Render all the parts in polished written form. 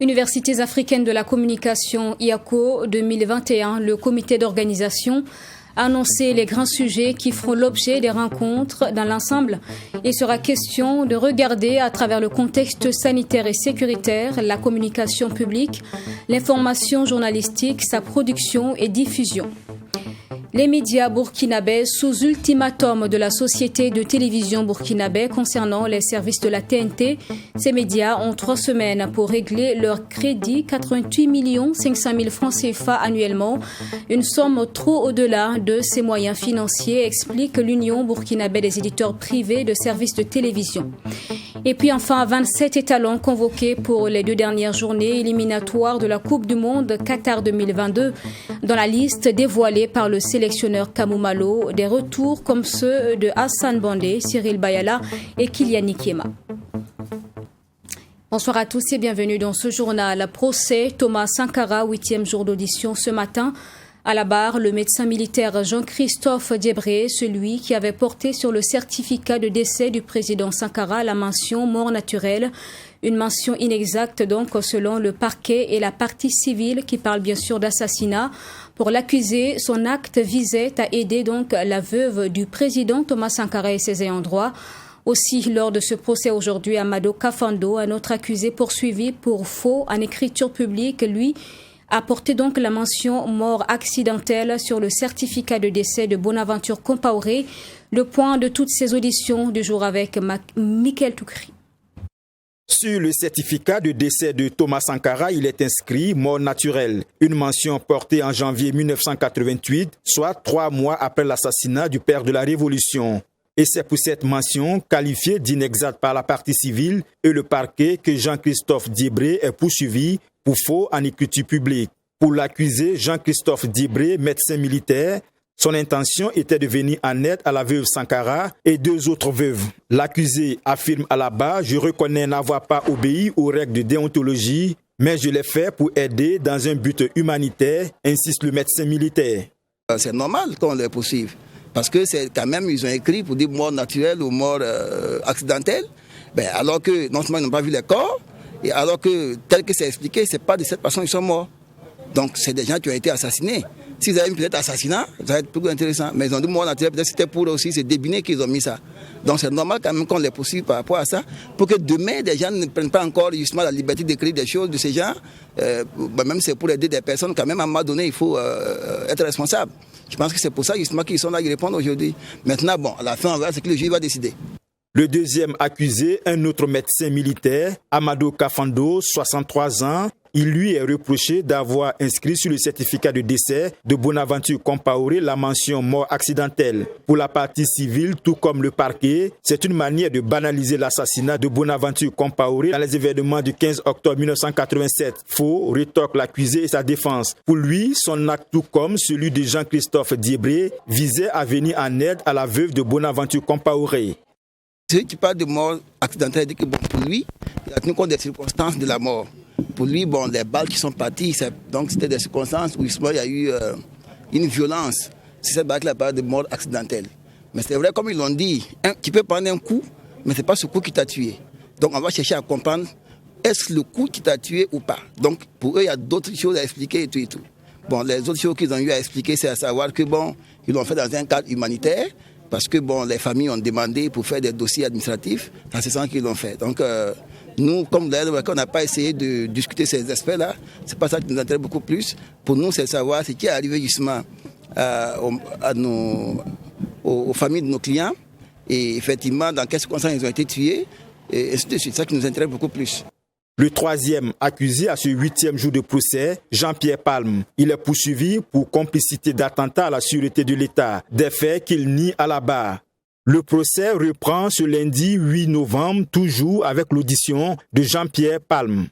Universités africaines de la communication IACO 2021, le comité d'organisation a annoncé les grands sujets qui feront l'objet des rencontres dans l'ensemble. Il sera question de regarder à travers le contexte sanitaire et sécuritaire la communication publique, l'information journalistique, sa production et diffusion. Les médias burkinabés sous ultimatum de la société de télévision burkinabé concernant les services de la TNT. Ces médias ont 3 semaines pour régler leur crédit, 88 500 000 francs CFA annuellement, une somme trop au-delà de ses moyens financiers, explique l'Union burkinabé des éditeurs privés de services de télévision. Et puis enfin, 27 étalons convoqués pour les 2 dernières journées éliminatoires de la Coupe du Monde Qatar 2022 dans la liste dévoilée par le sélectionneur Kamoumalo, des retours comme ceux de Hassan Bandé, Cyril Bayala et Kylian Kiema. Bonsoir à tous et bienvenue dans ce journal. Procès Thomas Sankara, 8e jour d'audition ce matin. À la barre, le médecin militaire Jean-Christophe Diebré, celui qui avait porté sur le certificat de décès du président Sankara la mention mort naturelle. Une mention inexacte donc selon le parquet et la partie civile qui parle bien sûr d'assassinat. Pour l'accusé, son acte visait à aider donc la veuve du président Thomas Sankara et ses ayants droit. Aussi, lors de ce procès aujourd'hui, Amadou Kafando, un autre accusé poursuivi pour faux en écriture publique, lui, a porté donc la mention mort accidentelle sur le certificat de décès de Bonaventure Compaoré. Le point de toutes ces auditions du jour avec Michael Toukri. Sur le certificat de décès de Thomas Sankara, il est inscrit mort naturelle, une mention portée en janvier 1988, soit 3 mois après l'assassinat du père de la Révolution. Et c'est pour cette mention, qualifiée d'inexacte par la partie civile et le parquet, que Jean-Christophe Diebré est poursuivi pour faux en écriture publique. Pour l'accusé Jean-Christophe Diebré, médecin militaire, son intention était de venir en aide à la veuve Sankara et 2 autres veuves. L'accusé affirme à la barre « Je reconnais n'avoir pas obéi aux règles de déontologie, mais je l'ai fait pour aider dans un but humanitaire », insiste le médecin militaire. C'est normal qu'on les poursuive, parce que c'est quand même, ils ont écrit pour dire mort naturelle ou mort accidentelle, alors que non seulement ils n'ont pas vu les corps, et alors que tel que c'est expliqué, ce n'est pas de cette façon qu'ils sont morts. Donc c'est des gens qui ont été assassinés. S'ils avaient peut-être assassinat, ça va être plus intéressant. Mais ils ont dit mort naturelle, peut-être c'était pour aussi se débiner qu'ils ont mis ça. Donc c'est normal quand même qu'on les poursuive par rapport à ça, pour que demain, des gens ne prennent pas encore justement la liberté d'écrire des choses de ces gens. Même c'est pour aider des personnes, quand même à un moment donné, il faut être responsable. Je pense que c'est pour ça justement qu'ils sont là, ils répondent aujourd'hui. Maintenant, bon, à la fin, on verra ce que le juge va décider. Le deuxième accusé, un autre médecin militaire, Amadou Kafando, 63 ans, il lui est reproché d'avoir inscrit sur le certificat de décès de Bonaventure Compaoré la mention mort accidentelle. Pour la partie civile, tout comme le parquet, c'est une manière de banaliser l'assassinat de Bonaventure Compaoré dans les événements du 15 octobre 1987. Faux, rétorque l'accusé et sa défense. Pour lui, son acte, tout comme celui de Jean-Christophe Diebré, visait à venir en aide à la veuve de Bonaventure Compaoré. Si tu parles de mort accidentelle, dit que bon, pour lui, il a tenu compte des circonstances de la mort. Pour lui, bon, les balles qui sont parties, donc c'était des circonstances où il y a eu une violence. C'est cette balle qui parle de mort accidentelle. Mais c'est vrai, comme ils l'ont dit, tu peux prendre un coup, mais ce n'est pas ce coup qui t'a tué. Donc on va chercher à comprendre, est-ce le coup qui t'a tué ou pas. Donc pour eux, il y a d'autres choses à expliquer et tout et tout. Bon, les autres choses qu'ils ont eu à expliquer, c'est à savoir que bon, ils l'ont fait dans un cadre humanitaire, parce que bon, les familles ont demandé pour faire des dossiers administratifs, c'est ce qu'ils l'ont fait. Donc nous, comme d'ailleurs, on n'a pas essayé de discuter ces aspects-là, c'est pas ça qui nous intéresse beaucoup plus. Pour nous, c'est de savoir ce qui est arrivé justement aux familles de nos clients, et effectivement, dans quelles circonstances ils ont été tués, et ainsi de suite. C'est ça qui nous intéresse beaucoup plus. Le troisième accusé à ce 8e jour de procès, Jean-Pierre Palme. Il est poursuivi pour complicité d'attentat à la sûreté de l'État, des faits qu'il nie à la barre. Le procès reprend ce lundi 8 novembre, toujours avec l'audition de Jean-Pierre Palme.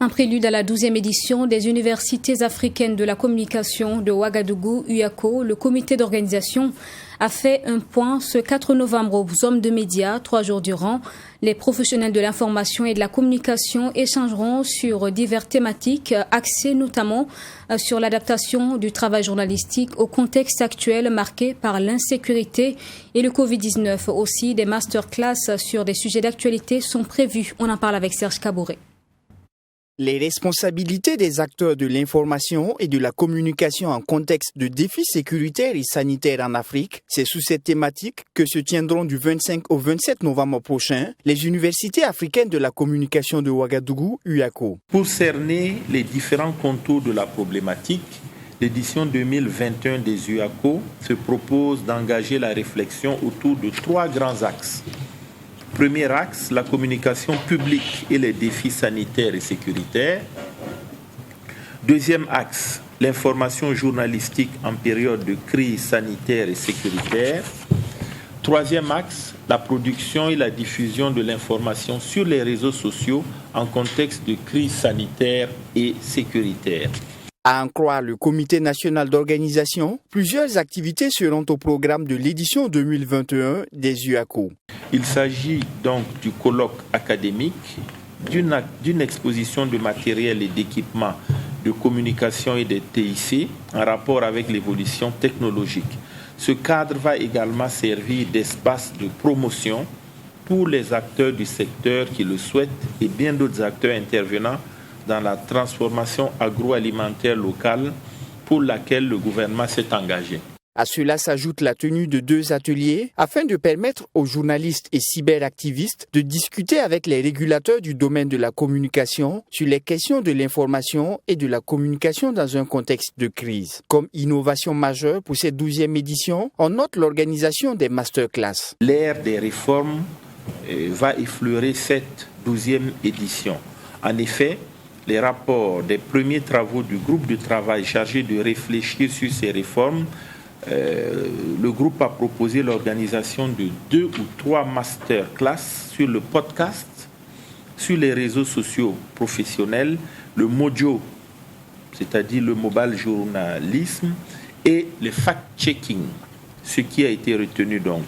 Un prélude à la 12e édition des universités africaines de la communication de Ouagadougou, UACO, le comité d'organisation a fait un point ce 4 novembre aux hommes de médias. 3 jours durant, les professionnels de l'information et de la communication échangeront sur diverses thématiques axées notamment sur l'adaptation du travail journalistique au contexte actuel marqué par l'insécurité et le Covid-19. Aussi, des masterclass sur des sujets d'actualité sont prévus. On en parle avec Serge Kabouré. Les responsabilités des acteurs de l'information et de la communication en contexte de défis sécuritaires et sanitaires en Afrique, c'est sous cette thématique que se tiendront du 25 au 27 novembre prochain les universités africaines de la communication de Ouagadougou, UACO. Pour cerner les différents contours de la problématique, l'édition 2021 des UACO se propose d'engager la réflexion autour de 3 grands axes. Premier axe, la communication publique et les défis sanitaires et sécuritaires. Deuxième axe, l'information journalistique en période de crise sanitaire et sécuritaire. Troisième axe, la production et la diffusion de l'information sur les réseaux sociaux en contexte de crise sanitaire et sécuritaire. À en croire le comité national d'organisation, plusieurs activités seront au programme de l'édition 2021 des UACO. Il s'agit donc du colloque académique, d'une exposition de matériel et d'équipement de communication et des TIC en rapport avec l'évolution technologique. Ce cadre va également servir d'espace de promotion pour les acteurs du secteur qui le souhaitent et bien d'autres acteurs intervenant dans la transformation agroalimentaire locale pour laquelle le gouvernement s'est engagé. À cela s'ajoute la tenue de 2 ateliers afin de permettre aux journalistes et cyberactivistes de discuter avec les régulateurs du domaine de la communication sur les questions de l'information et de la communication dans un contexte de crise. Comme innovation majeure pour cette 12e édition, on note l'organisation des masterclass. L'ère des réformes va effleurer cette 12e édition. En effet, les rapports des premiers travaux du groupe de travail chargé de réfléchir sur ces réformes, le groupe a proposé l'organisation de 2 ou 3 masterclass sur le podcast, sur les réseaux sociaux professionnels, le mojo, c'est-à-dire le mobile journalisme, et le fact-checking, ce qui a été retenu donc.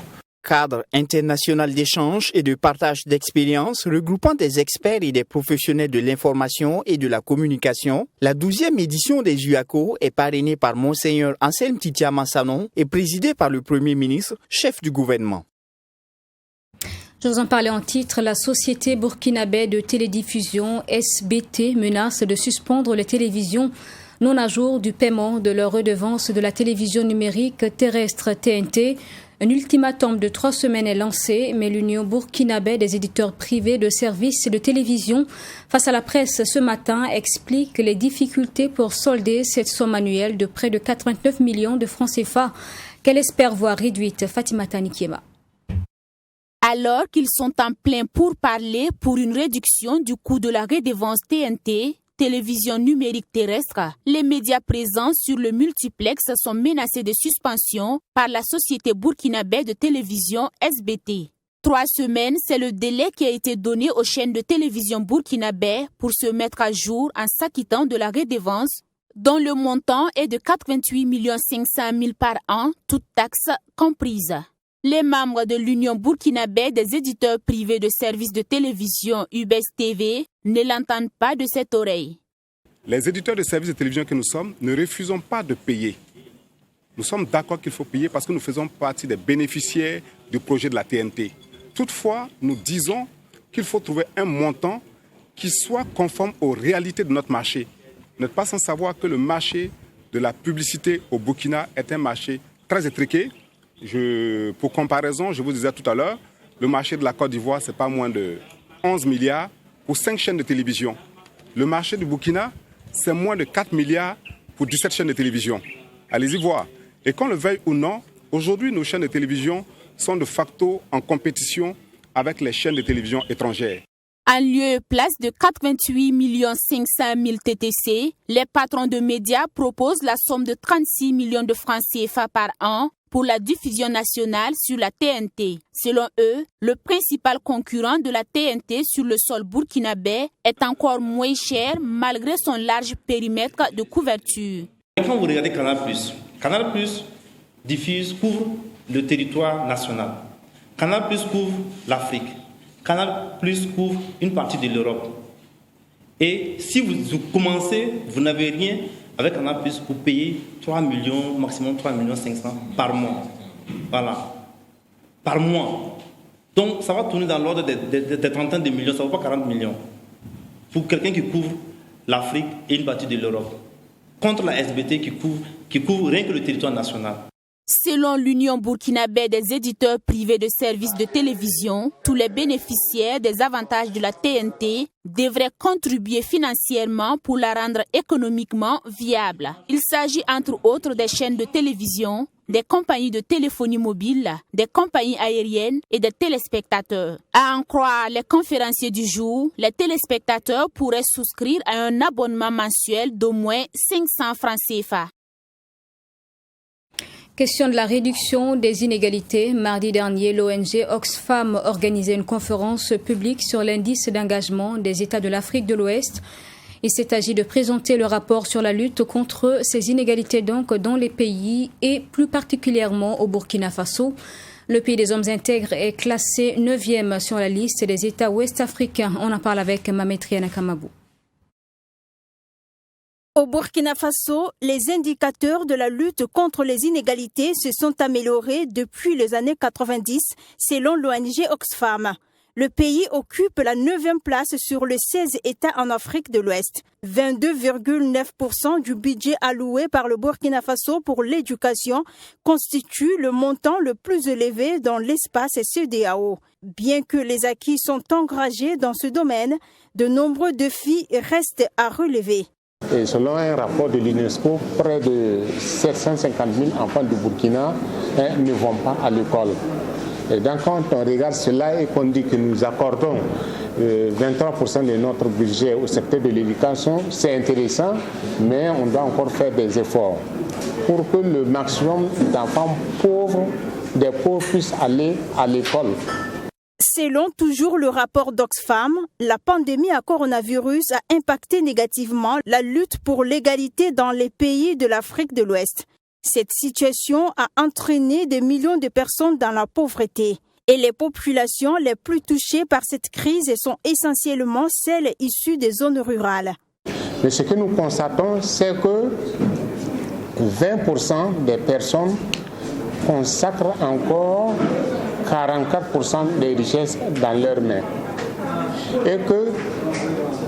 Cadre international d'échange et de partage d'expériences regroupant des experts et des professionnels de l'information et de la communication, la 12e édition des UACO est parrainée par Monseigneur Anselme Titia Mansanon et présidée par le Premier ministre, chef du gouvernement. Je vous en parlais en titre. La société burkinabé de télédiffusion SBT menace de suspendre les télévisions non à jour du paiement de leur redevance de la télévision numérique terrestre TNT. Un ultimatum de 3 semaines est lancé, mais l'Union burkinabé des éditeurs privés de services de télévision face à la presse ce matin explique les difficultés pour solder cette somme annuelle de près de 89 millions de francs CFA qu'elle espère voir réduite. Fatimata Nikiema. Alors qu'ils sont en plein pourparlers pour une réduction du coût de la redevance TNT, télévision numérique terrestre, les médias présents sur le multiplex sont menacés de suspension par la société burkinabé de télévision SBT. 3 semaines, c'est le délai qui a été donné aux chaînes de télévision burkinabé pour se mettre à jour en s'acquittant de la redevance, dont le montant est de 88 500 000 par an, toutes taxes comprises. Les membres de l'Union burkinabé des éditeurs privés de services de télévision UBS TV ne l'entendent pas de cette oreille. Les éditeurs de services de télévision que nous sommes ne refusons pas de payer. Nous sommes d'accord qu'il faut payer parce que nous faisons partie des bénéficiaires du projet de la TNT. Toutefois, nous disons qu'il faut trouver un montant qui soit conforme aux réalités de notre marché. Vous n'êtes pas sans savoir que le marché de la publicité au Burkina est un marché très étriqué. Pour comparaison, je vous disais tout à l'heure, le marché de la Côte d'Ivoire, c'est pas moins de 11 milliards pour 5 chaînes de télévision. Le marché du Burkina, c'est moins de 4 milliards pour 17 chaînes de télévision. Allez-y voir. Et qu'on le veuille ou non, aujourd'hui, nos chaînes de télévision sont de facto en compétition avec les chaînes de télévision étrangères. En lieu et place de 88 500 000 TTC, les patrons de médias proposent la somme de 36 millions de francs CFA par an pour la diffusion nationale sur la TNT. Selon eux, le principal concurrent de la TNT sur le sol burkinabé est encore moins cher malgré son large périmètre de couverture. Quand vous regardez Canal+, couvre le territoire national. Canal+ couvre l'Afrique. Canal+ couvre une partie de l'Europe. Et si vous commencez, vous n'avez rien avec Canal+, vous payez 3 millions, maximum 3 500 000 par mois. Voilà. Par mois. Donc ça va tourner dans l'ordre des trentaines de millions, ça ne vaut pas 40 millions. Pour quelqu'un qui couvre l'Afrique et une partie de l'Europe. Contre la SBT qui couvre rien que le territoire national. Selon l'Union burkinabé des éditeurs privés de services de télévision, tous les bénéficiaires des avantages de la TNT devraient contribuer financièrement pour la rendre économiquement viable. Il s'agit entre autres des chaînes de télévision, des compagnies de téléphonie mobile, des compagnies aériennes et des téléspectateurs. À en croire les conférenciers du jour, les téléspectateurs pourraient souscrire à un abonnement mensuel d'au moins 500 francs CFA. Question de la réduction des inégalités. Mardi dernier, l'ONG Oxfam organisait une conférence publique sur l'indice d'engagement des États de l'Afrique de l'Ouest. Il s'est agi de présenter le rapport sur la lutte contre ces inégalités donc dans les pays et plus particulièrement au Burkina Faso. Le pays des hommes intègres est classé 9e sur la liste des États ouest-africains. On en parle avec Mamétriana Kamabou. Au Burkina Faso, les indicateurs de la lutte contre les inégalités se sont améliorés depuis les années 90, selon l'ONG Oxfam. Le pays occupe la 9e place sur les 16 États en Afrique de l'Ouest. 22,9% du budget alloué par le Burkina Faso pour l'éducation constitue le montant le plus élevé dans l'espace CEDEAO. Bien que les acquis sont engagés dans ce domaine, de nombreux défis restent à relever. Et selon un rapport de l'UNESCO, près de 750 000 enfants du Burkina ne vont pas à l'école. Et donc quand on regarde cela et qu'on dit que nous accordons 23% de notre budget au secteur de l'éducation, c'est intéressant, mais on doit encore faire des efforts pour que le maximum d'enfants pauvres, des pauvres puissent aller à l'école. Selon toujours le rapport d'Oxfam, la pandémie à coronavirus a impacté négativement la lutte pour l'égalité dans les pays de l'Afrique de l'Ouest. Cette situation a entraîné des millions de personnes dans la pauvreté. Et les populations les plus touchées par cette crise sont essentiellement celles issues des zones rurales. Mais ce que nous constatons, c'est que 20% des personnes consacrent encore 44% des richesses dans leurs mains et que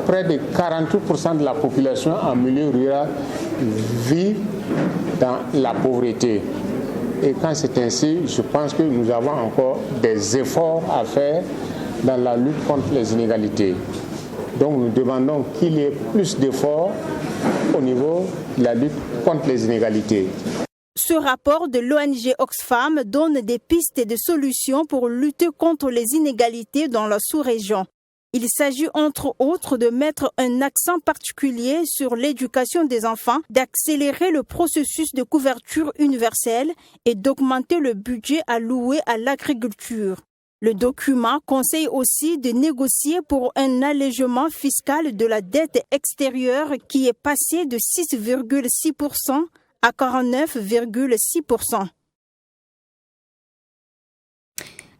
près de 48% de la population en milieu rural vit dans la pauvreté. Et quand c'est ainsi, je pense que nous avons encore des efforts à faire dans la lutte contre les inégalités. Donc nous demandons qu'il y ait plus d'efforts au niveau de la lutte contre les inégalités. Ce rapport de l'ONG Oxfam donne des pistes et des solutions pour lutter contre les inégalités dans la sous-région. Il s'agit entre autres de mettre un accent particulier sur l'éducation des enfants, d'accélérer le processus de couverture universelle et d'augmenter le budget alloué à l'agriculture. Le document conseille aussi de négocier pour un allègement fiscal de la dette extérieure qui est passé de 6,6% à 49,6%.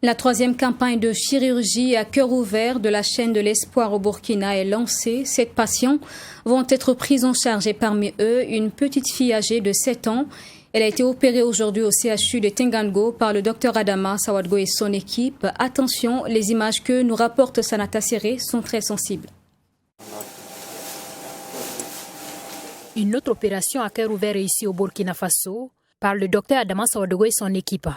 La 3e campagne de chirurgie à cœur ouvert de la chaîne de l'espoir au Burkina est lancée. 7 patients vont être pris en charge et parmi eux, une petite fille âgée de 7 ans. Elle a été opérée aujourd'hui au CHU de Tengango par le docteur Adama Sawadgo et son équipe. Attention, les images que nous rapporte Sanata Serré sont très sensibles. Une autre opération à cœur ouvert ici au Burkina Faso par le docteur Adama Sawadgo et son équipe.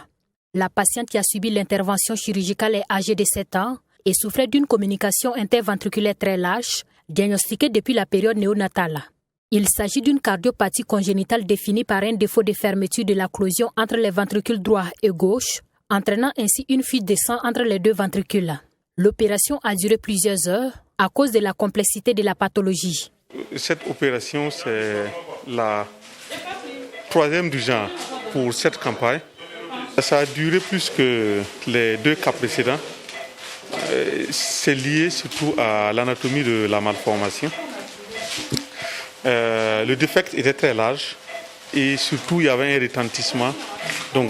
La patiente qui a subi l'intervention chirurgicale est âgée de 7 ans et souffrait d'une communication interventriculaire très lâche, diagnostiquée depuis la période néonatale. Il s'agit d'une cardiopathie congénitale définie par un défaut de fermeture de l'acclusion entre les ventricules droit et gauche, entraînant ainsi une fuite de sang entre les deux ventricules. L'opération a duré plusieurs heures à cause de la complexité de la pathologie. Cette opération, c'est la troisième du genre pour cette campagne. Ça a duré plus que les 2 cas précédents. C'est lié surtout à l'anatomie de la malformation. Le défect était très large et surtout il y avait un retentissement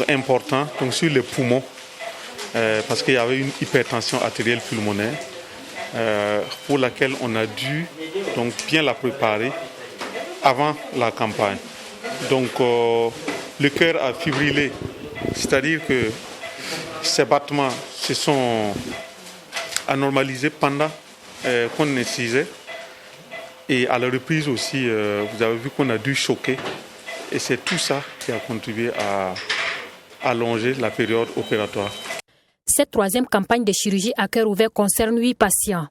important sur les poumons parce qu'il y avait une hypertension artérielle pulmonaire pour laquelle on a dû bien la préparer avant la campagne. Le cœur a fibrillé, c'est-à-dire que ces battements se sont anormalisés pendant qu'on incisait. Et à la reprise aussi, vous avez vu qu'on a dû choquer. Et c'est tout ça qui a contribué à allonger la période opératoire. Cette troisième campagne de chirurgie à cœur ouvert concerne 8 patients.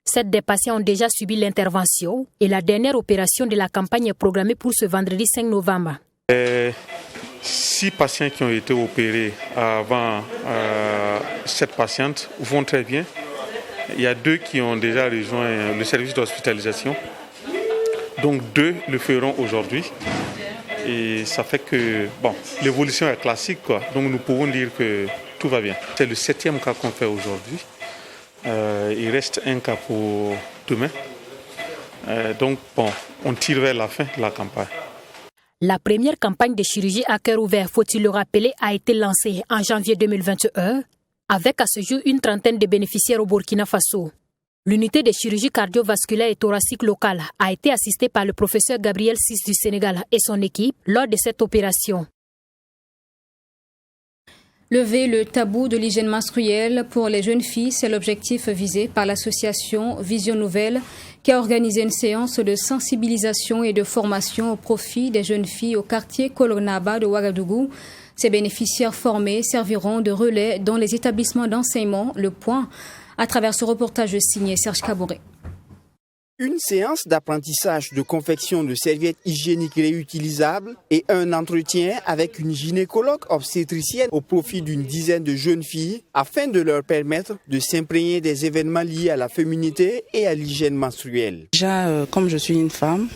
7 des patients ont déjà subi l'intervention et la dernière opération de la campagne est programmée pour ce vendredi 5 novembre. 6 patients qui ont été opérés avant cette patiente vont très bien. Il y a 2 qui ont déjà rejoint le service d'hospitalisation. 2 le feront aujourd'hui. Et ça fait que l'évolution est classique, quoi. Donc nous pouvons dire que tout va bien. C'est le 7e cas qu'on fait aujourd'hui. Il reste un cas pour demain. On tire vers la fin de la campagne. La première campagne de chirurgie à cœur ouvert, faut-il le rappeler, a été lancée en janvier 2021, avec à ce jour une trentaine de bénéficiaires au Burkina Faso. L'unité de chirurgie cardiovasculaire et thoracique locale a été assistée par le professeur Gabriel Ciss du Sénégal et son équipe lors de cette opération. Lever le tabou de l'hygiène menstruelle pour les jeunes filles, c'est l'objectif visé par l'association Vision Nouvelle qui a organisé une séance de sensibilisation et de formation au profit des jeunes filles au quartier Kolonaba de Ouagadougou. Ces bénéficiaires formés serviront de relais dans les établissements d'enseignement. Le point à travers ce reportage signé Serge Kabouré. Une séance d'apprentissage de confection de serviettes hygiéniques réutilisables et un entretien avec une gynécologue obstétricienne au profit d'une dizaine de jeunes filles afin de leur permettre de s'imprégner des événements liés à la féminité et à l'hygiène menstruelle. Déjà, comme je suis une femme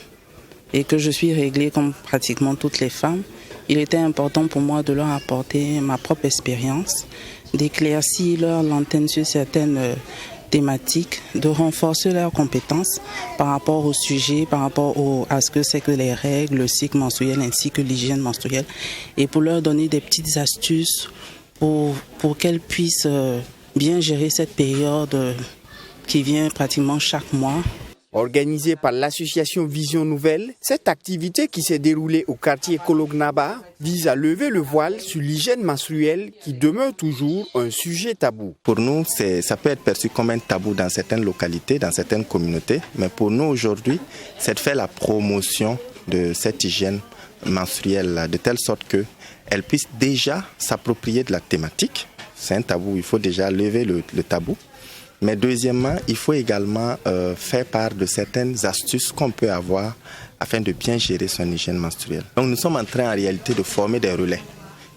et que je suis réglée comme pratiquement toutes les femmes, il était important pour moi de leur apporter ma propre expérience, d'éclaircir leur lanterne sur certaines thématiques, de renforcer leurs compétences par rapport au sujet, par rapport à ce que c'est que les règles, le cycle menstruel ainsi que l'hygiène menstruelle et pour leur donner des petites astuces pour qu'elles puissent bien gérer cette période qui vient pratiquement chaque mois. Organisée par l'association Vision Nouvelle, cette activité qui s'est déroulée au quartier Kolognaba vise à lever le voile sur l'hygiène menstruelle qui demeure toujours un sujet tabou. Pour nous, ça peut être perçu comme un tabou dans certaines localités, dans certaines communautés, mais pour nous aujourd'hui, c'est de faire la promotion de cette hygiène menstruelle de telle sorte qu'elle puisse déjà s'approprier de la thématique. C'est un tabou, il faut déjà lever le tabou. Mais deuxièmement, il faut également faire part de certaines astuces qu'on peut avoir afin de bien gérer son hygiène menstruelle. Donc nous sommes en train en réalité de former des relais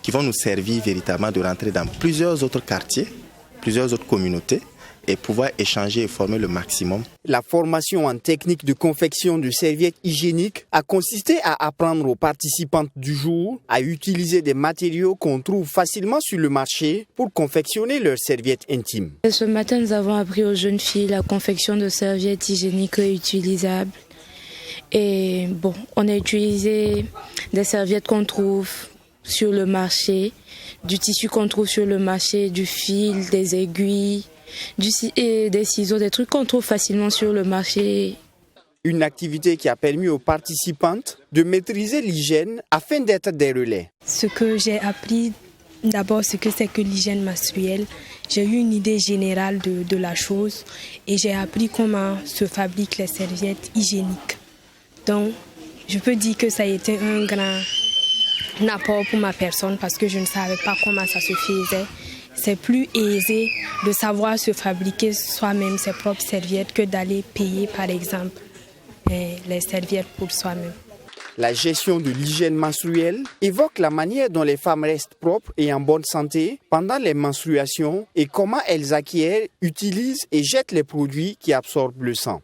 qui vont nous servir véritablement de rentrer dans plusieurs autres quartiers, plusieurs autres communautés et pouvoir échanger et former le maximum. La formation en technique de confection de serviettes hygiéniques a consisté à apprendre aux participantes du jour à utiliser des matériaux qu'on trouve facilement sur le marché pour confectionner leurs serviettes intimes. Ce matin, nous avons appris aux jeunes filles la confection de serviettes hygiéniques réutilisables. Et on a utilisé des serviettes qu'on trouve sur le marché, du tissu qu'on trouve sur le marché, du fil, des aiguilles, des ciseaux, des trucs qu'on trouve facilement sur le marché. Une activité qui a permis aux participantes de maîtriser l'hygiène afin d'être des relais. Ce que j'ai appris, d'abord, ce que c'est que l'hygiène menstruelle. J'ai eu une idée générale de la chose et j'ai appris comment se fabriquent les serviettes hygiéniques. Donc, je peux dire que ça a été un grand apport pour ma personne parce que je ne savais pas comment ça se faisait. C'est plus aisé de savoir se fabriquer soi-même ses propres serviettes que d'aller payer, par exemple, les serviettes pour soi-même. La gestion de l'hygiène menstruelle évoque la manière dont les femmes restent propres et en bonne santé pendant les menstruations et comment elles acquièrent, utilisent et jettent les produits qui absorbent le sang.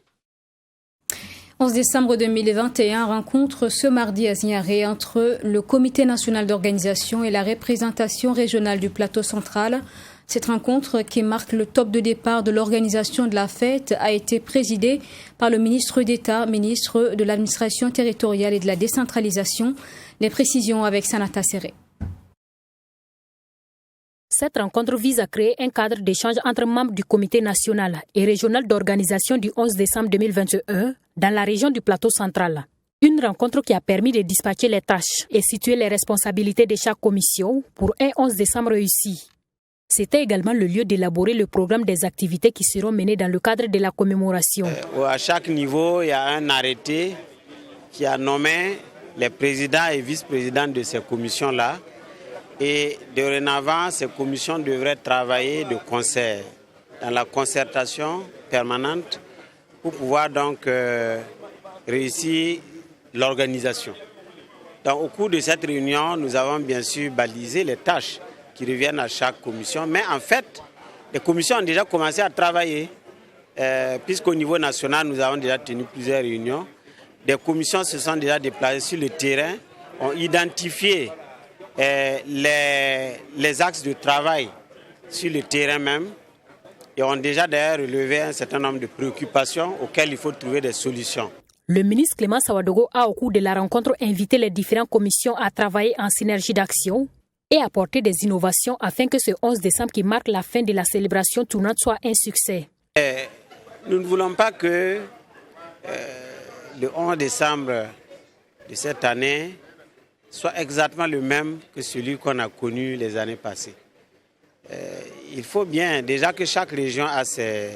11 décembre 2021, rencontre ce mardi à Zignaré entre le Comité national d'organisation et la représentation régionale du plateau central. Cette rencontre, qui marque le top de départ de l'organisation de la fête, a été présidée par le ministre d'État, ministre de l'administration territoriale et de la décentralisation. Les précisions avec Sanata Serré. Cette rencontre vise à créer un cadre d'échange entre membres du comité national et régional d'organisation du 11 décembre 2021 dans la région du plateau central. Une rencontre qui a permis de dispatcher les tâches et situer les responsabilités de chaque commission pour un 11 décembre réussi. C'était également le lieu d'élaborer le programme des activités qui seront menées dans le cadre de la commémoration. À chaque niveau, il y a un arrêté qui a nommé les présidents et vice-présidents de ces commissions-là. Et dorénavant, ces commissions devraient travailler de concert, dans la concertation permanente, pour pouvoir donc réussir l'organisation. Donc, au cours de cette réunion, nous avons bien sûr balisé les tâches qui reviennent à chaque commission. Mais en fait, les commissions ont déjà commencé à travailler, puisqu'au niveau national, nous avons déjà tenu plusieurs réunions. Des commissions se sont déjà déplacées sur le terrain, ont identifié les axes de travail sur le terrain même et ont déjà d'ailleurs relevé un certain nombre de préoccupations auxquelles il faut trouver des solutions. Le ministre Clément Sawadogo a au cours de la rencontre invité les différentes commissions à travailler en synergie d'action et apporter des innovations afin que ce 11 décembre qui marque la fin de la célébration tournante soit un succès. Nous ne voulons pas que le 11 décembre de cette année soit exactement le même que celui qu'on a connu les années passées. Il faut bien déjà que chaque région a ses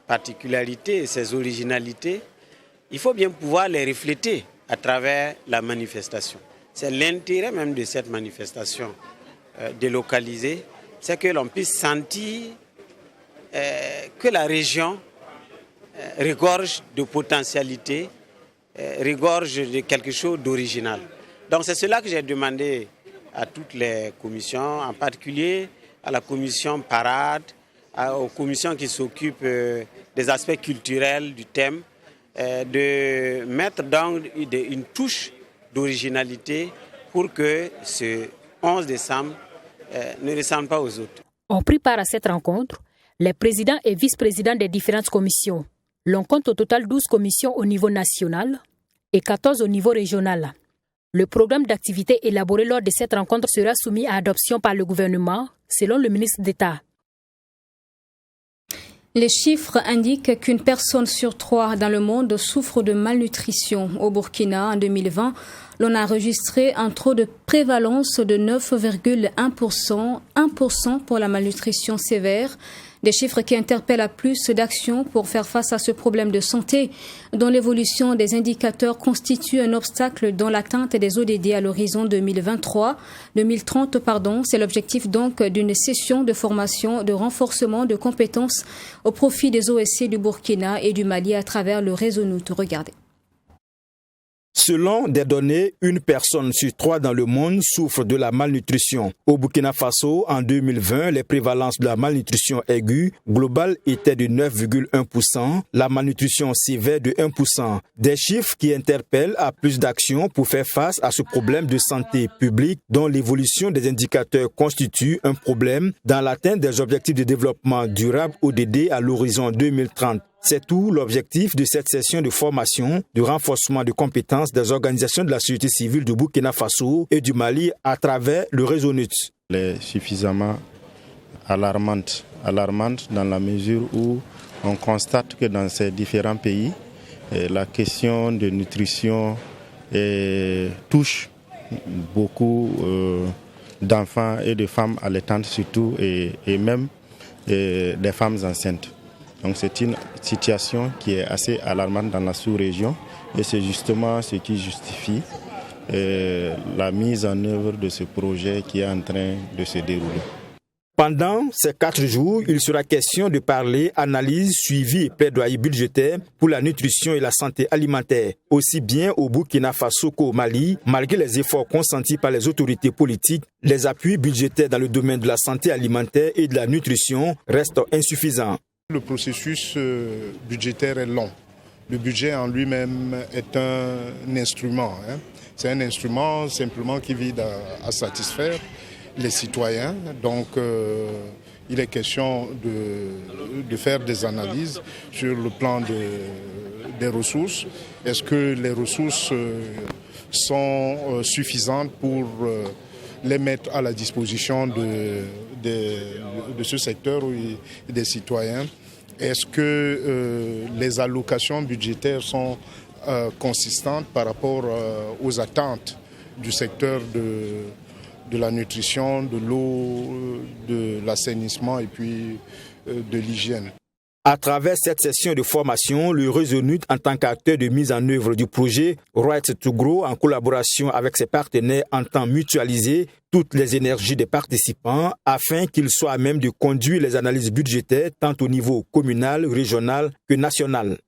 particularités et ses originalités. Il faut bien pouvoir les refléter à travers la manifestation. C'est l'intérêt même de cette manifestation délocalisée, c'est que l'on puisse sentir que la région regorge de potentialités, regorge de quelque chose d'original. Donc c'est cela que j'ai demandé à toutes les commissions, en particulier à la commission parade, aux commissions qui s'occupent des aspects culturels du thème, de mettre donc une touche d'originalité pour que ce 11 décembre ne ressemble pas aux autres. On prit part à cette rencontre les présidents et vice-présidents des différentes commissions. L'on compte au total 12 commissions au niveau national et 14 au niveau régional. Le programme d'activité élaboré lors de cette rencontre sera soumis à adoption par le gouvernement, selon le ministre d'État. Les chiffres indiquent qu'une personne sur 3 dans le monde souffre de malnutrition. Au Burkina, en 2020, l'on a enregistré un taux de prévalence de 9,1%, 1% pour la malnutrition sévère. Des chiffres qui interpellent à plus d'actions pour faire face à ce problème de santé, dont l'évolution des indicateurs constitue un obstacle dans l'atteinte des ODD à l'horizon 2030. C'est l'objectif donc d'une session de formation, de renforcement de compétences au profit des OSC du Burkina et du Mali à travers le réseau NOUT. Regardez. Selon des données, une personne sur 3 dans le monde souffre de la malnutrition. Au Burkina Faso, en 2020, les prévalences de la malnutrition aiguë globale étaient de 9,1%, la malnutrition sévère de 1%. Des chiffres qui interpellent à plus d'actions pour faire face à ce problème de santé publique dont l'évolution des indicateurs constitue un problème dans l'atteinte des objectifs de développement durable ODD à l'horizon 2030. C'est tout l'objectif de cette session de formation, de renforcement de compétences des organisations de la société civile du Burkina Faso et du Mali à travers le réseau NUT. Elle est suffisamment alarmante dans la mesure où on constate que dans ces différents pays, la question de nutrition touche beaucoup d'enfants et de femmes allaitantes surtout et même des femmes enceintes. Donc c'est une situation qui est assez alarmante dans la sous-région et c'est justement ce qui justifie la mise en œuvre de ce projet qui est en train de se dérouler. Pendant ces 4 jours, il sera question de parler, analyse, suivi et plaidoyer budgétaire pour la nutrition et la santé alimentaire, aussi bien au Burkina Faso qu'au Mali. Malgré les efforts consentis par les autorités politiques, les appuis budgétaires dans le domaine de la santé alimentaire et de la nutrition restent insuffisants. Le processus budgétaire est long. Le budget en lui-même est un instrument. C'est un instrument simplement qui vise à satisfaire les citoyens. Donc il est question de faire des analyses sur le plan des ressources. Est-ce que les ressources sont suffisantes pour les mettre à la disposition de ce secteur et des citoyens? Est-ce que les allocations budgétaires sont consistantes par rapport aux attentes du secteur de la nutrition, de l'eau, de l'assainissement et puis de l'hygiène? À travers cette session de formation, le Resolute, en tant qu'acteur de mise en œuvre du projet Right to Grow, en collaboration avec ses partenaires, entend mutualiser toutes les énergies des participants afin qu'ils soient à même de conduire les analyses budgétaires tant au niveau communal, régional que national.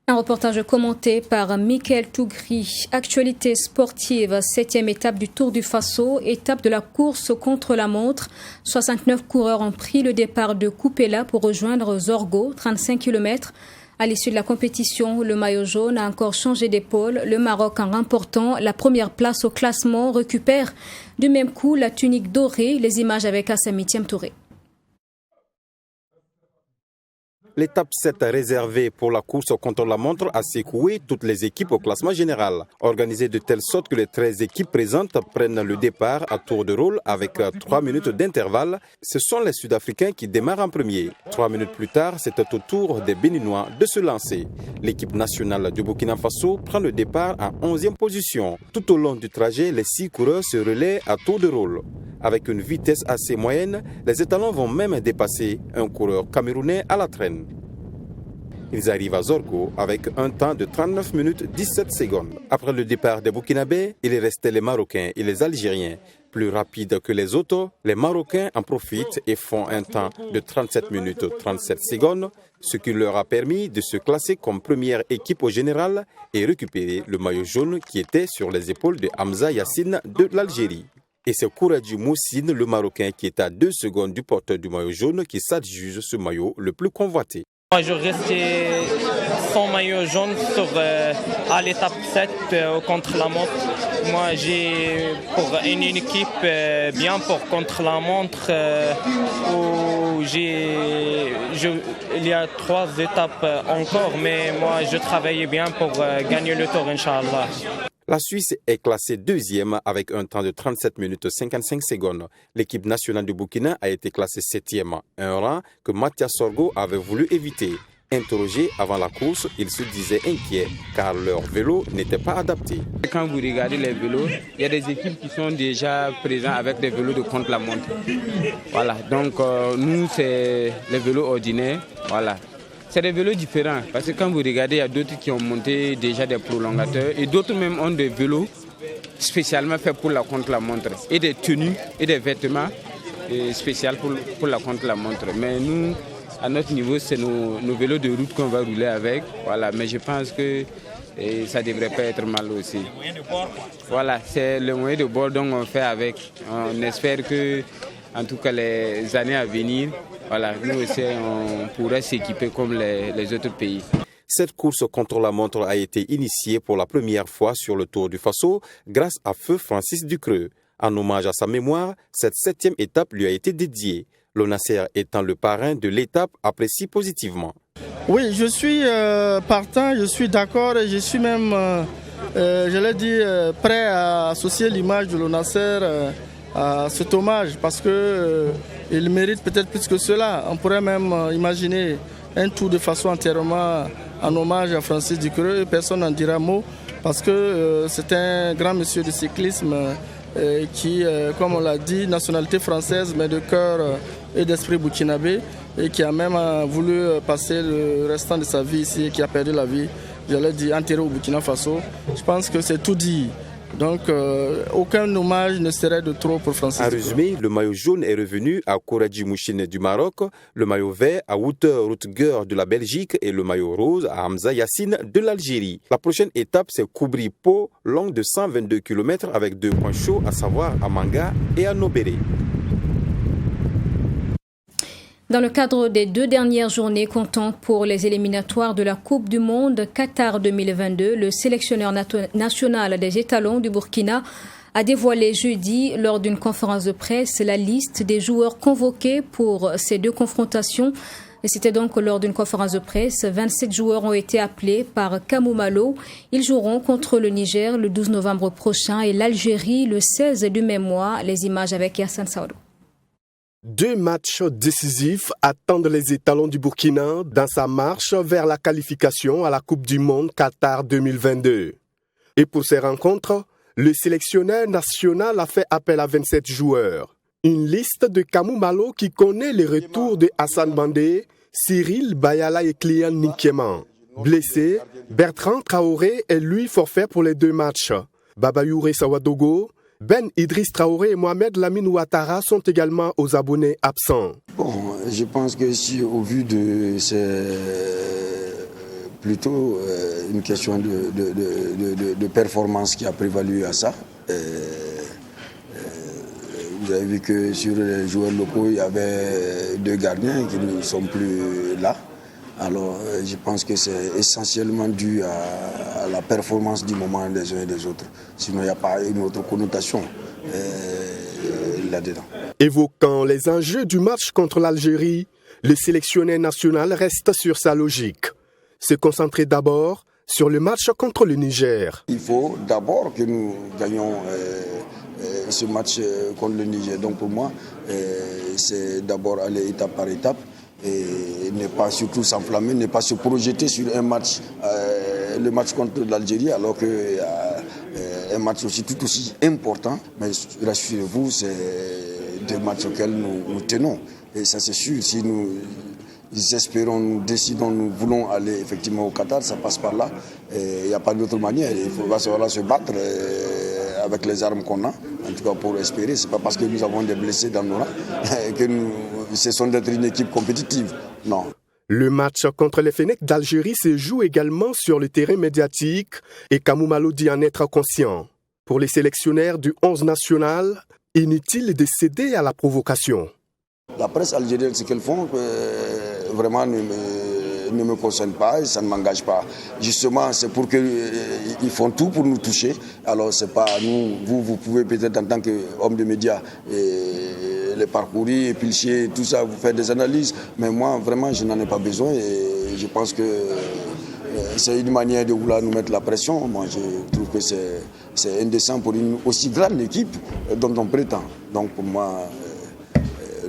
Un reportage commenté par Michael Tougri. Actualité sportive, 7e étape du Tour du Faso, étape de la course contre la montre. 69 coureurs ont pris le départ de Koupela pour rejoindre Zorgo, 35 km. À l'issue de la compétition, le maillot jaune a encore changé d'épaule. Le Maroc, en remportant la première place au classement, récupère du même coup la tunique dorée. Les images avec Assami Touré. L'étape 7 réservée pour la course contre la montre a secoué toutes les équipes au classement général. Organisée de telle sorte que les 13 équipes présentes prennent le départ à tour de rôle avec 3 minutes d'intervalle, ce sont les Sud-Africains qui démarrent en premier. 3 minutes plus tard, c'est au tour des Béninois de se lancer. L'équipe nationale du Burkina Faso prend le départ en 11e position. Tout au long du trajet, les 6 coureurs se relaient à tour de rôle. Avec une vitesse assez moyenne, les étalons vont même dépasser un coureur camerounais à la traîne. Ils arrivent à Zorgo avec un temps de 39 minutes 17 secondes. Après le départ des Burkinabés, il restait les Marocains et les Algériens. Plus rapides que les autres, les Marocains en profitent et font un temps de 37 minutes 37 secondes, ce qui leur a permis de se classer comme première équipe au général et récupérer le maillot jaune qui était sur les épaules de Hamza Yassine de l'Algérie. Et c'est Kouradji Moussine, le Marocain, qui est à 2 secondes du porteur du maillot jaune, qui s'adjuge ce maillot le plus convoité. Moi, je restais sans maillot jaune à l'étape 7 contre la montre. Moi, j'ai pour une équipe bien pour contre la montre où il y a 3 étapes encore, mais moi, je travaillais bien pour gagner le tour, Inch'Allah. La Suisse est classée 2e avec un temps de 37 minutes 55 secondes. L'équipe nationale du Burkina a été classée 7e, un rang que Mathias Sorgo avait voulu éviter. Interrogé avant la course, ils se disaient inquiets car leur vélo n'était pas adapté. Quand vous regardez les vélos, il y a des équipes qui sont déjà présentes avec des vélos de contre-la-montre. Voilà, donc nous c'est les vélos ordinaires. Voilà. C'est des vélos différents parce que quand vous regardez, il y a d'autres qui ont monté déjà des prolongateurs et d'autres même ont des vélos spécialement faits pour la contre-la-montre et des tenues et des vêtements spéciaux pour la contre-la-montre. Mais nous, à notre niveau, c'est nos vélos de route qu'on va rouler avec. Voilà. Mais je pense que ça ne devrait pas être mal aussi. Voilà, c'est le moyen de bord dont on fait avec. On espère que, en tout cas, les années à venir, voilà, nous aussi, on pourrait s'équiper comme les autres pays. Cette course contre la montre a été initiée pour la première fois sur le Tour du Faso grâce à Feu Francis Ducreux. En hommage à sa mémoire, cette 7e étape lui a été dédiée. Lonasser étant le parrain de l'étape apprécie positivement. Oui, je suis partant, je suis d'accord et je suis même, je l'ai dit, prêt à associer l'image de Lonasser à cet hommage parce qu'il mérite peut-être plus que cela. On pourrait même imaginer un Tour de Faso entièrement en hommage à Francis Ducreux et personne n'en dira mot parce que c'est un grand monsieur de cyclisme qui, comme on l'a dit, nationalité française mais de cœur et d'esprit burkinabé et qui a même voulu passer le restant de sa vie ici et qui a perdu la vie, je l'ai dit, enterré au Burkina Faso. Je pense que c'est tout dit. Donc aucun hommage ne serait de trop pour Francis. En résumé, le maillot jaune est revenu à Kouradji Mouchine du Maroc, le maillot vert à Wouter Rutger de la Belgique et le maillot rose à Hamza Yassine de l'Algérie. La prochaine étape, c'est Koubri-Po, longue de 122 km avec 2 points chauds, à savoir à Manga et à Nobéré. Dans le cadre des 2 dernières journées comptant pour les éliminatoires de la Coupe du Monde Qatar 2022, le sélectionneur national des étalons du Burkina a dévoilé jeudi, lors d'une conférence de presse, la liste des joueurs convoqués pour ces 2 confrontations. Et c'était donc lors d'une conférence de presse. 27 joueurs ont été appelés par Kamou Malo. Ils joueront contre le Niger le 12 novembre prochain et l'Algérie le 16 du même mois. Les images avec Yassine Saoudou. 2 matchs décisifs attendent les étalons du Burkina dans sa marche vers la qualification à la Coupe du Monde Qatar 2022. Et pour ces rencontres, le sélectionneur national a fait appel à 27 joueurs. Une liste de Kamou Malo qui connaît les retours de Hassan Bandé, Cyril Bayala et Klian Ninkeman. Blessé, Bertrand Traoré est lui forfait pour les 2 matchs. Babayouré Sawadogo, Ben Idriss Traoré et Mohamed Lamine Ouattara sont également aux abonnés absents. Bon, je pense que si au vu de c'est plutôt une question de performance qui a prévalu à ça. Vous avez vu que sur les joueurs locaux, il y avait 2 gardiens qui ne sont plus là. Alors, je pense que c'est essentiellement dû à la performance du moment des uns et des autres. Sinon, il n'y a pas une autre connotation là-dedans. Évoquant les enjeux du match contre l'Algérie, le sélectionneur national reste sur sa logique. Se concentrer d'abord sur le match contre le Niger. Il faut d'abord que nous gagnions ce match contre le Niger. Donc pour moi, c'est d'abord aller étape par étape. Et ne pas surtout s'enflammer, ne pas se projeter sur un match, le match contre l'Algérie, alors qu'il y a un match tout aussi important. Mais rassurez-vous, c'est 2 matchs auxquels nous tenons. Et ça c'est sûr, si nous espérons, nous décidons, nous voulons aller effectivement au Qatar, ça passe par là. Il n'y a pas d'autre manière, il faudra se battre avec les armes qu'on a, en tout cas pour espérer. Ce n'est pas parce que nous avons des blessés dans nos rangs que nous cessons d'être une équipe compétitive. Non. Le match contre les Fennecs d'Algérie se joue également sur le terrain médiatique et Kamou Malo dit en être conscient. Pour les sélectionnaires du 11 national, inutile de céder à la provocation. La presse algérienne, ce qu'elles font, vraiment ne me concerne pas et ça ne m'engage pas. Justement, c'est pour qu'ils font tout pour nous toucher. Alors, c'est pas nous, vous pouvez peut-être en tant qu'homme de médias les parcourir, éplucher, tout ça, vous faire des analyses. Mais moi, vraiment, je n'en ai pas besoin et je pense que c'est une manière de vouloir nous mettre la pression. Moi, je trouve que c'est indécent pour une aussi grande équipe dont on prétend. Donc, pour moi,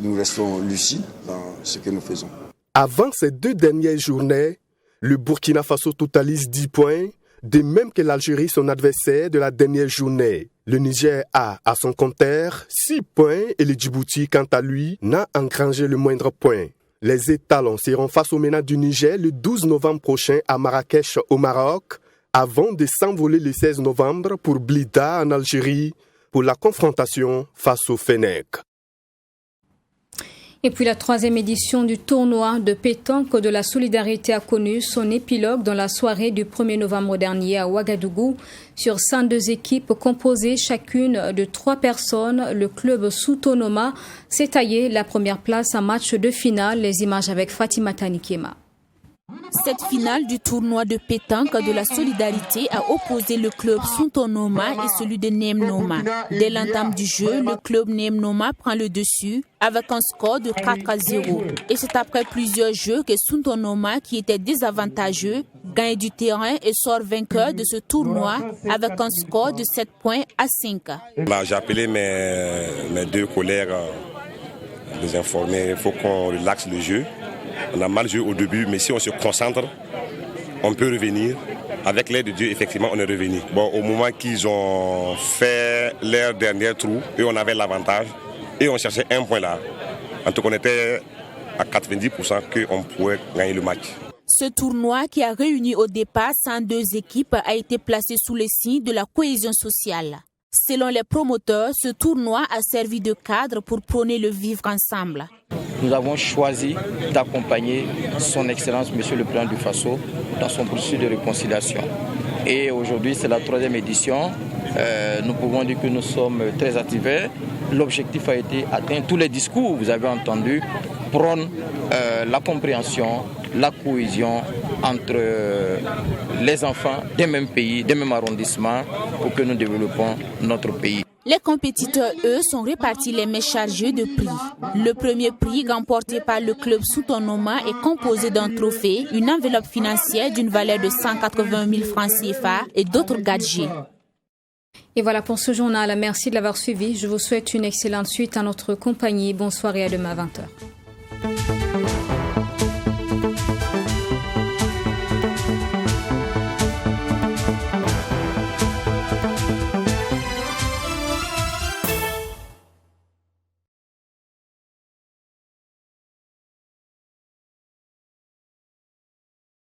nous restons lucides dans ce que nous faisons. Avant ces 2 dernières journées, le Burkina Faso totalise 10 points, de même que l'Algérie, son adversaire de la dernière journée. Le Niger a à son compteur 6 points et le Djibouti, quant à lui, n'a engrangé le moindre point. Les étalons seront face au MENA du Niger le 12 novembre prochain à Marrakech au Maroc, avant de s'envoler le 16 novembre pour Blida en Algérie pour la confrontation face aux Fennecs. Et puis la 3e édition du tournoi de pétanque de la solidarité a connu son épilogue dans la soirée du 1er novembre dernier à Ouagadougou. Sur 102 équipes composées chacune de 3 personnes, le club Soutonoma s'est taillé la première place en match de finale. Les images avec Fatima Tanikema. Cette finale du tournoi de pétanque de la solidarité a opposé le club Soutonoma et celui de Nemnoma. Dès l'entame du jeu, le club Nemnoma prend le dessus avec un score de 4-0. Et c'est après plusieurs jeux que Soutonoma, qui était désavantageux, gagne du terrain et sort vainqueur de ce tournoi avec un score de 7 points à 5. J'ai appelé mes 2 collègues, les informer, il faut qu'on relaxe le jeu. On a mal joué au début, mais si on se concentre, on peut revenir. Avec l'aide de Dieu, effectivement, on est revenu. Bon, au moment qu'ils ont fait leur dernier trou, et on avait l'avantage, et on cherchait un point là. En tout cas, on était à 90% qu'on pouvait gagner le match. Ce tournoi qui a réuni au départ 102 équipes a été placé sous le signe de la cohésion sociale. Selon les promoteurs, ce tournoi a servi de cadre pour prôner le vivre ensemble. Nous avons choisi d'accompagner son Excellence Monsieur le Président du Faso dans son processus de réconciliation. Et aujourd'hui, c'est la 3e édition. Nous pouvons dire que nous sommes très actifs. L'objectif a été atteint. Tous les discours, vous avez entendu, prônent la compréhension, la cohésion entre les enfants des mêmes pays, des mêmes arrondissements pour que nous développons notre pays. Les compétiteurs, eux, sont répartis les mains chargées de prix. Le premier prix, remporté par le club Soutonoma, est composé d'un trophée, une enveloppe financière d'une valeur de 180 000 francs CFA et d'autres gadgets. Et voilà pour ce journal. Merci de l'avoir suivi. Je vous souhaite une excellente suite à notre compagnie. Bonsoir et à demain à 20h.